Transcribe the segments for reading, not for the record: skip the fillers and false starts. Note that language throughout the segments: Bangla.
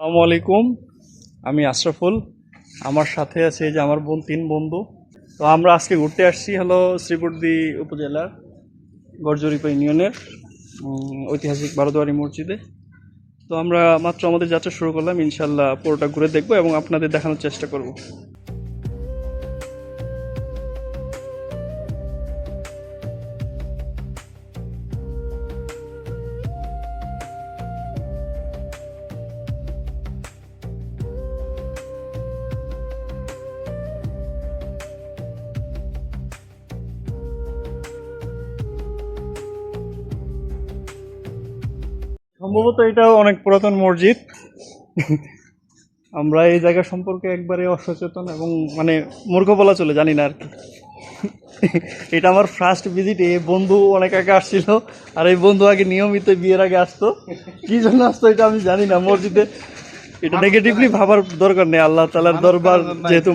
আসসালামু আলাইকুম। আমি আশরাফুল। আমার সাথে আছে এই যে আমার তিন বন্ধু। তো আমরা আজকে ঘুরতে আসছি হলো শ্রীবর্দী উপজেলার গড়জরিপা ইউনিয়নের ঐতিহাসিক বারোদুয়ারি মসজিদে। তো আমরা মাত্র আমাদের যাত্রা শুরু করলাম, ইনশাল্লাহ পুরোটা ঘুরে দেখবো এবং আপনাদের দেখানোর চেষ্টা করব। সম্ভবত এটাও অনেক পুরাতন মসজিদ। আমরা এই জায়গা সম্পর্কে একবারে অসচেতন এবং মানে মূর্খ বলা চলে, জানি না আর কি। এটা আমার ফার্স্ট ভিজিট। এই বন্ধু অনেক আগে আসছিল, আর এই বন্ধু আগে নিয়মিত বিয়ের আগে আসতো। কি জন্য আসতো এটা আমি জানি না। মসজিদে এটা নেগেটিভলি ভাবার দরকার নেই। আল্লাহ তাআলার দরবার যেহেতু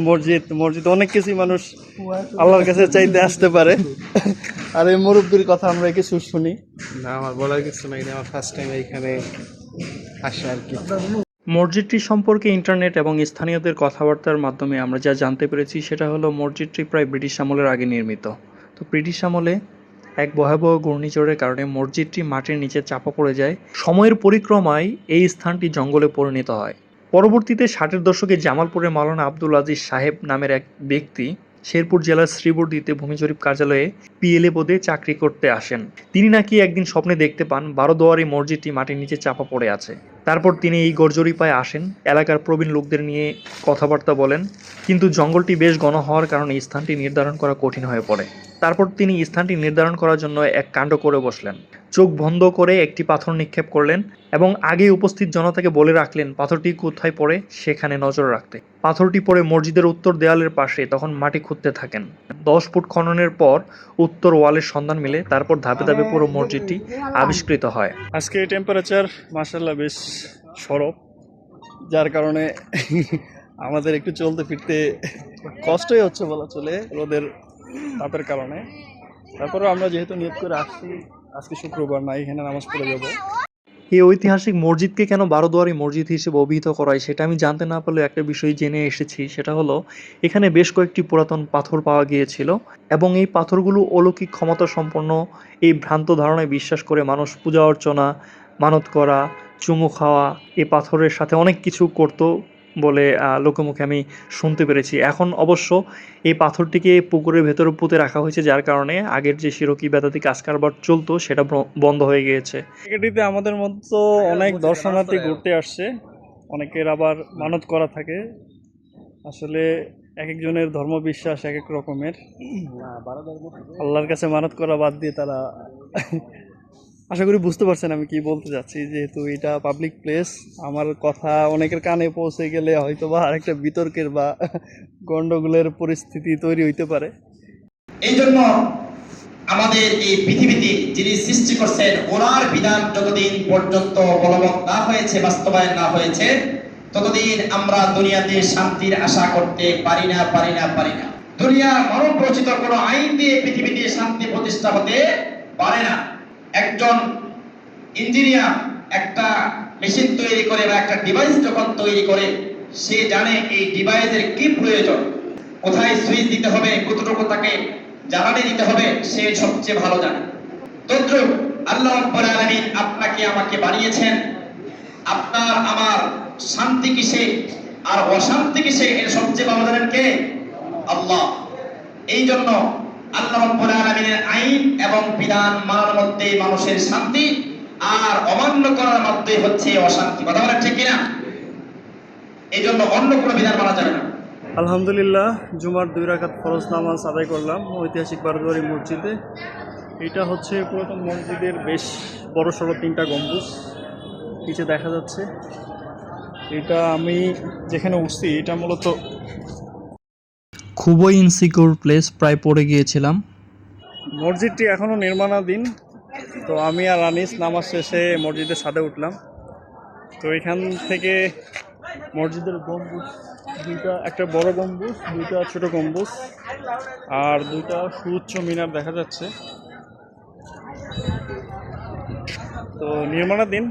মসজিদ অনেক কিছুই মানুষ আল্লাহর কাছে চাইতে আসতে পারে। আর এই মুরব্বির কথা আমরা কিছু শুনি না, আমার বলার কিছু নাই। আমার ফার্স্ট টাইম এইখানে আসা আর কি। মসজিদটি সম্পর্কে ইন্টারনেট এবং স্থানীয়দের কথাবার্তার মাধ্যমে আমরা যা জানতে পেরেছি সেটা হলো মসজিদটি প্রায় ব্রিটিশ আমলের আগে নির্মিত। তো ব্রিটিশ আমলে এক ভয়াবহ ঘূর্ণিঝড়ের কারণে মসজিদটি মাটির নিচে চাপা পড়ে যায়। সময়ের পরিক্রমায় এই স্থানটি জঙ্গলে পরিণত হয়। পরবর্তীতে 60-এর দশকে জামালপুরের মাওলানা আব্দুল আজিজ সাহেব নামের এক ব্যক্তি শেরপুর জেলার শ্রীবর্দীতে ভূমি জরিপ কার্যালয়ে পিএলএ পদে চাকরি করতে আসেন। তিনি নাকি একদিন স্বপ্নে দেখতে পান বারোদুয়ারি মসজিদটি মাটির নিচে চাপা পড়ে আছে। তারপর তিনি এই গড়জরিপায় আসেন, এলাকার প্রবীণ লোকদের নিয়ে কথাবার্তা বলেন, কিন্তু জঙ্গলটি বেশ ঘন হওয়ার কারণে স্থানটি নির্ধারণ করা কঠিন হয়ে পড়ে। তারপর তিনি স্থানটি নির্ধারণ করার জন্য এক কাণ্ড করে বসলেন। চোখ বন্ধ করে একটি পাথর নিক্ষেপ করলেন এবং আগে উপস্থিত জনতাকে বলে রাখলেন পাথরটি কোথায় পড়ে সেখানে নজর রাখতে। পাথরটি পড়ে মসজিদের উত্তর দেয়ালের পাশে। তখন মাটি খুঁড়তে থাকেন। 10 ফুট খননের পর উত্তর ওয়ালের সন্ধান মিলে। তারপর ধাপে ধাপে পুরো মসজিদটি আবিষ্কৃত হয়। আজকে টেম্পারেচার মাশাআল্লাহ বেশ সরব, যার কারণে আমাদের একটু চলতে ফিরতে কষ্টই হচ্ছে বলা চলে রোদের তাপের কারণে। তারপরে আমরা যেহেতু নিয়ত করে আসছি আজকে শুক্রবার না, এখানে নামাজ পড়ে যাব। এই ঐতিহাসিক মসজিদকে কেন বারোদুয়ারি মসজিদ হিসেবে অভিহিত করা হয় সেটা আমি জানতে না পারলেও একটা বিষয় জেনে এসেছি, সেটা হলো এখানে বেশ কয়েকটি পুরাতন পাথর পাওয়া গিয়েছিল এবং এই পাথরগুলো অলৌকিক ক্ষমতা সম্পন্ন। এই ভ্রান্ত ধারণায় বিশ্বাস করে মানুষ পূজা অর্চনা, মানত করা, চুমু খাওয়া, এই পাথরের সাথে অনেক কিছু করতো বলে লোকমুখে আমি শুনতে পেরেছি। এখন অবশ্য এই পাথরটিকে পুকুরের ভেতরে পুঁতে রাখা হয়েছে, যার কারণে আগের যে শিরকি বেদাতি কাজ কারবার চলতো সেটা বন্ধ হয়ে গিয়েছে। এটিতে আমাদের মতো অনেক দর্শনার্থী ঘুরতে আসছে, অনেকের আবার মানত করা থাকে। আসলে এক একজনের ধর্ম বিশ্বাস এক এক রকমের। আল্লাহর কাছে মানত করা বাদ দিয়ে তারা আশা করি বুঝতে পারছেন আমি কি বলতে যাচ্ছি। যেহেতু এটা পাবলিক প্লেস, আমার কথা অনেকের কানে পৌঁছে গেলে হয়তো বা আরেকটা বিতর্কের বা গন্ডগোলের পরিস্থিতি তৈরি হইতে পারে। এই জন্য আমাদের এই পৃথিবীতে যিনি সৃষ্টি করছেন ওনার বিধান যতদিন পর্যন্ত বলবৎ না হয়েছে, বাস্তবায়ন না হয়েছে, ততদিন আমরা দুনিয়াতে শান্তির আশা করতে পারি না। দুনিয়া মানব রচিত কোনো আইন দিয়ে পৃথিবীতে শান্তি প্রতিষ্ঠা হতে পারে না। একজন ইঞ্জিনিয়ার একটা মেশিন তৈরি করে বা একটা ডিভাইস যখন তৈরি করে, সে জানে এই ডিভাইসের কি প্রয়োজন, কোথায় সুইচ দিতে হবে, কতটুকু তাকে জ্বালানি দিতে হবে, সে সবচেয়ে ভালো জানে। তদ্রুপ আল্লাহ রাব্বুল আলামিন আপনাকে আমাকে বানিয়েছেন। আপনার আমার শান্তি কিসে আর অশান্তি কিসে, এর সবচেয়ে ভালো জানেন কে? আল্লাহ। এই জন্য আল্লাহ রাব্বুল আলামিনের আইন এবং বিধান মানার মধ্যে মানুষের শান্তি, আর অমান্য করার মধ্যে হচ্ছে অশান্তি। কথা বলেন ঠিক কিনা? এই জন্য অন্য কোনো বিধান মানা যাবে না। আলহামদুলিল্লাহ, জুমার 2 রাকাত ফরজ নামাজ আদায় করলাম ঐতিহাসিক বারোদুয়ারি মসজিদে। এটা হচ্ছে পুরাতন মসজিদের বেশ বড় সড়ো 3টা গম্বুজ নিচে দেখা যাচ্ছে। এটা আমি যেখানে উঠছি এটা মূলত খুবই ইনসিকিউর প্লেস, প্রায় পড়ে গিয়েছিলাম। মসজিদটি এখনও নির্মাণাধীন। তো আমি আর আনিস নামাজ শেষে মসজিদের ছাদে উঠলাম। তো এখান থেকে মসজিদের গম্বুজ দুইটা, একটা বড় গম্বুজ, দুইটা ছোট গম্বুজ আর দুইটা সুউচ্চ মিনার দেখা যাচ্ছে। তো নির্মাণাধীন,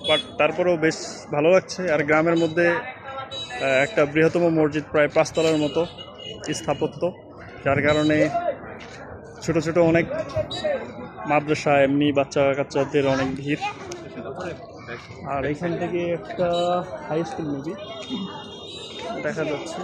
বাট তারপরেও বেশ ভালো লাগছে। আর গ্রামের মধ্যে একটা বৃহত্তম মসজিদ, প্রায় 5 তলার মতো স্থাপত্য, যার কারণে ছোট ছোট অনেক মাদ্রাসা, এমনি বাচ্চা কাচ্চাদের অনেক ভিড়। আর এখান থেকে একটা হাই স্কুল মেবি দেখা যাচ্ছে।